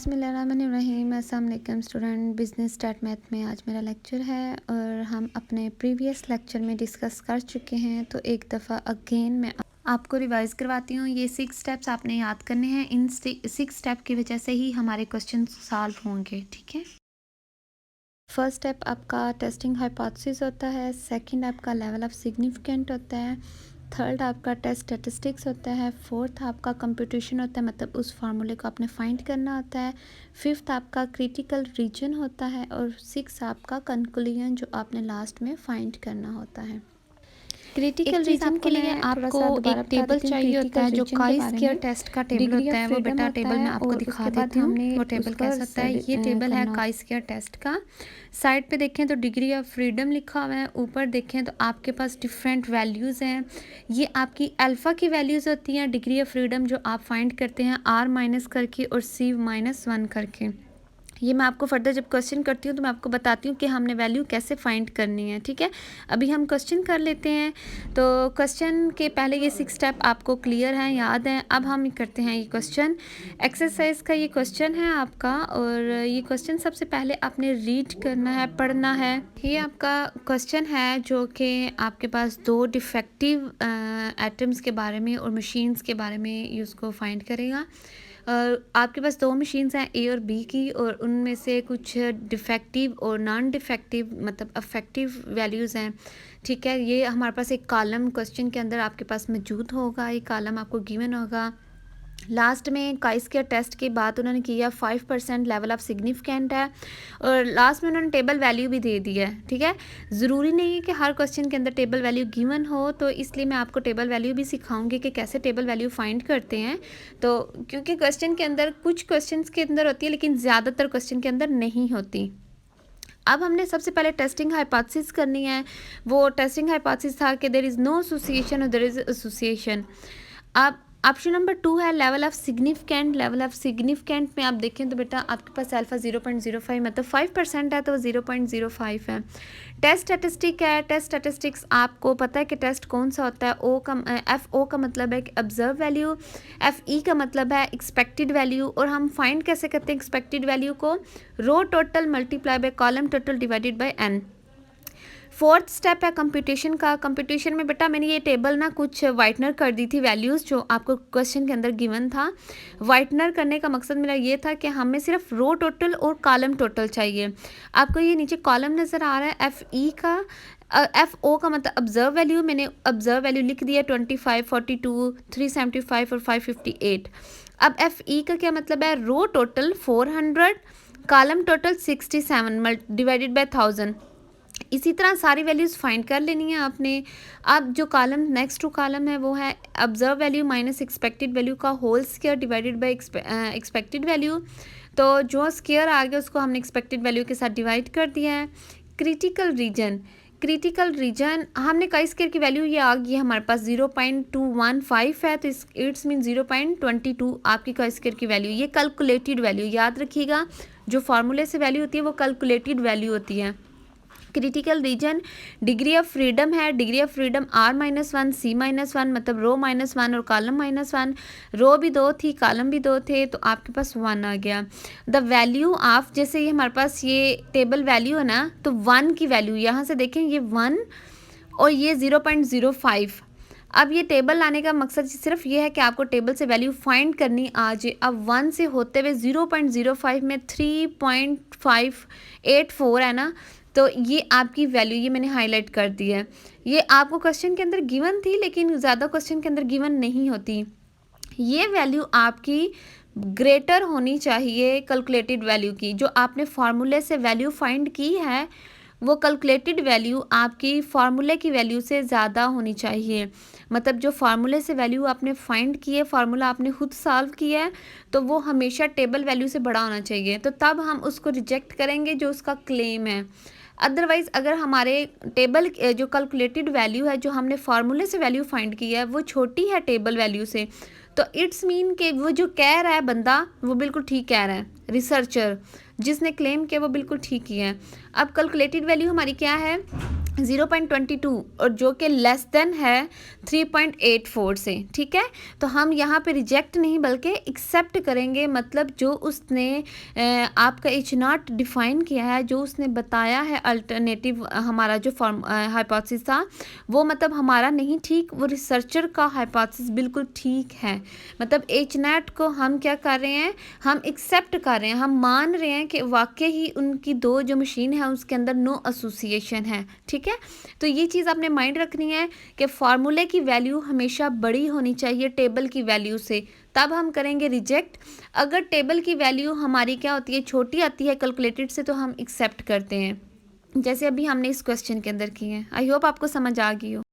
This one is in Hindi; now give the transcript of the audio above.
बिस्मिल्लाहिर्रहमानिर्रहीम। अस्सलाम वालेकुम स्टूडेंट। बिज़नेस स्टार्ट मैथ में आज मेरा लेक्चर है और हम अपने प्रीवियस लेक्चर में डिस्कस कर चुके हैं, तो एक दफ़ा अगेन मैं आपको रिवाइज़ करवाती हूँ। ये 6 स्टेप्स आपने याद करने हैं। इन 6 स्टेप की वजह से ही हमारे क्वेश्चन सॉल्व होंगे, ठीक है। फर्स्ट स्टेप आपका टेस्टिंग हाइपोथेसिस होता है। सेकंड आपका लेवल ऑफ सिग्निफिकेंट होता है। थर्ड आपका टेस्ट स्टैटिस्टिक्स होता है। फोर्थ आपका कंप्यूटेशन होता है, मतलब उस फार्मूले को आपने फाइंड करना होता है। फिफ्थ आपका क्रिटिकल रीजन होता है और सिक्स आपका कंक्लूजन जो आपने लास्ट में फाइंड करना होता है। क्रिटिकल रीजन के लिए आपको एक टेबल चाहिए होता है जो काई स्क्वायर टेस्ट का टेबल होता है। वो बेटा टेबल मैं आपको दिखा देती हूँ, वो टेबल कैसा होता है। ये टेबल है काई स्क्वायर टेस्ट का। साइड पे देखें तो डिग्री ऑफ फ्रीडम लिखा हुआ है, ऊपर देखें तो आपके पास डिफरेंट वैल्यूज़ हैं। ये आपकी अल्फ़ा की वैल्यूज़ होती हैं, डिग्री ऑफ फ्रीडम जो आप फाइंड करते हैं R माइनस करके और C-1 करके। ये मैं आपको फर्दर जब क्वेश्चन करती हूँ तो मैं आपको बताती हूँ कि हमने वैल्यू कैसे फाइंड करनी है, ठीक है। अभी हम क्वेश्चन कर लेते हैं। तो क्वेश्चन के पहले ये 6 स्टेप आपको क्लियर हैं, याद हैं। अब हम करते हैं ये क्वेश्चन। एक्सरसाइज का ये क्वेश्चन है आपका, और ये क्वेश्चन सबसे पहले आपने रीड करना है, पढ़ना है। ये आपका क्वेश्चन है जो कि आपके पास 2 डिफेक्टिव एटम्स के बारे में और मशीन्स के बारे में ये उसको फाइंड करेगा। आपके पास 2 मशीन्स हैं ए और बी की, और उनमें से कुछ डिफेक्टिव और नॉन डिफेक्टिव मतलब अफेक्टिव वैल्यूज़ हैं, ठीक है। ये हमारे पास एक कॉलम क्वेश्चन के अंदर आपके पास मौजूद होगा, ये कॉलम आपको गिवन होगा। लास्ट में काई स्क्वायर टेस्ट के बाद उन्होंने किया 5% लेवल ऑफ सिग्निफिकेंट है, और लास्ट में उन्होंने टेबल वैल्यू भी दे दी है, ठीक है। ज़रूरी नहीं है कि हर क्वेश्चन के अंदर टेबल वैल्यू गिवन हो, तो इसलिए मैं आपको टेबल वैल्यू भी सिखाऊंगी कि कैसे टेबल वैल्यू फाइंड करते हैं। तो क्योंकि क्वेश्चन के अंदर कुछ क्वेश्चन के अंदर होती है लेकिन ज़्यादातर क्वेश्चन के अंदर नहीं होती। अब हमने सबसे पहले टेस्टिंग हाइपोथेसिस करनी है। वो टेस्टिंग हाइपोथेसिस था कि देयर इज़ नो एसोसिएशन और देयर इज़ एसोसिएशन। अब ऑप्शन नंबर 2 है level of significant. Level of significant में आप देखें तो बेटा आपके पास अल्फा 0.05 मतलब 5% है, तो 0.05 है। टेस्ट स्टैटिस्टिक है। टेस्ट स्टैटिस्टिक्स आपको पता है कि टेस्ट कौन सा होता है। FO का मतलब है कि ऑब्जर्व वैल्यू, FE का मतलब है एक्सपेक्टेड वैल्यू। और हम फाइंड कैसे करते हैं एक्सपेक्टेड वैल्यू को? Row total multiply by column total divided by n। Fourth step है कंप्यूटेशन का। कंप्यूटेशन में बेटा मैंने ये टेबल ना कुछ वाइटनर कर दी थी वैल्यूज़ जो आपको क्वेश्चन के अंदर गिवन था। वाइटनर करने का मकसद मेरा ये था कि हमें सिर्फ रो टोटल और कॉलम टोटल चाहिए। आपको ये नीचे कॉलम नज़र आ रहा है FE का। FO का मतलब ऑब्जर्व वैल्यू, मैंने ऑब्जर्व वैल्यू लिख दिया 25, 42, 375 और 558। अब FE का क्या मतलब है? Row total 400, column total 67 divided by 1000। इसी तरह सारी वैल्यूज़ फाइंड कर लेनी है आपने। अब जो कॉलम नेक्स्ट टू कॉलम है वो है observe value minus expected value का whole square divided by expected value. तो जो स्क्वायर आ गया उसको हमने एक्सपेक्टेड वैल्यू के साथ डिवाइड कर दिया है। Critical reason. क्रिटिकल रीजन हमने काई स्क्वायर की वैल्यू ये आ गई है हमारे पास 0.215 है, तो इट्स मीन 0.22 आपकी काई स्क्वायर की वैल्यू। ये कैलकुलेटेड वैल्यू याद रखिएगा, जो फार्मूले से वैल्यू होती है वो कैलकुलेटेड वैल्यू होती है। Critical region degree of freedom है। Degree of freedom R-1 C-1 मतलब रो -1 और कॉलम -1। रो भी 2 थी, कॉलम भी 2 थे, तो आपके पास 1 आ गया। द वैल्यू ऑफ, जैसे ये हमारे पास ये टेबल वैल्यू है ना, तो 1 की वैल्यू यहाँ से देखें, ये 1 और ये 0.05। अब ये टेबल लाने का मकसद सिर्फ ये है कि आपको टेबल से वैल्यू फाइंड करनी आ जाए। अब 1 से होते हुए 0.05 में 3.584 है ना, तो ये आपकी वैल्यू, ये मैंने हाईलाइट कर दी है। ये आपको क्वेश्चन के अंदर गिवन थी लेकिन ज़्यादा क्वेश्चन के अंदर गिवन नहीं होती। ये वैल्यू आपकी ग्रेटर होनी चाहिए कैलकुलेटेड वैल्यू की। जो आपने फार्मूले से वैल्यू फाइंड की है वो कैलकुलेटेड वैल्यू आपकी फार्मूले की वैल्यू से ज़्यादा होनी चाहिए। मतलब जो फार्मूले से वैल्यू आपने फाइंड की है, फार्मूला आपने खुद सॉल्व किया है, तो वो हमेशा टेबल वैल्यू से बड़ा होना चाहिए, तो तब हम उसको रिजेक्ट करेंगे जो उसका क्लेम है। अदरवाइज़ अगर हमारे टेबल जो कैलकुलेटेड वैल्यू है, जो हमने फार्मूले से वैल्यू फाइंड की है, वो छोटी है टेबल वैल्यू से, तो इट्स मीन कि वो जो कह रहा है बंदा वो बिल्कुल ठीक कह रहा है, रिसर्चर जिसने क्लेम किया वो बिल्कुल ठीक ही है। अब कैलकुलेटेड वैल्यू हमारी क्या है? 0.22 और जो कि लेस देन है 3.84 से, ठीक है। तो हम यहाँ पे रिजेक्ट नहीं बल्कि एक्सेप्ट करेंगे, मतलब जो उसने आपका एच नॉट डिफाइन किया है, जो उसने बताया है अल्टरनेटिव हमारा जो हाइपोथेसिस था वो मतलब हमारा नहीं ठीक, वो रिसर्चर का हाइपोथेसिस बिल्कुल ठीक है। मतलब एच नॉट को हम क्या कर रहे हैं, हम एक्सेप्ट कर रहे हैं, हम मान रहे हैं कि वाकई ही उनकी दो जो मशीन है उसके अंदर नो एसोसिएशन है, ठीक है। तो ये चीज़ आपने माइंड रखनी है कि फार्मूले की वैल्यू हमेशा बड़ी होनी चाहिए टेबल की वैल्यू से, तब हम करेंगे रिजेक्ट। अगर टेबल की वैल्यू हमारी क्या होती है, छोटी आती है कैलकुलेटेड से, तो हम एक्सेप्ट करते हैं, जैसे अभी हमने इस क्वेश्चन के अंदर की है। आई होप आपको समझ आ गई हो।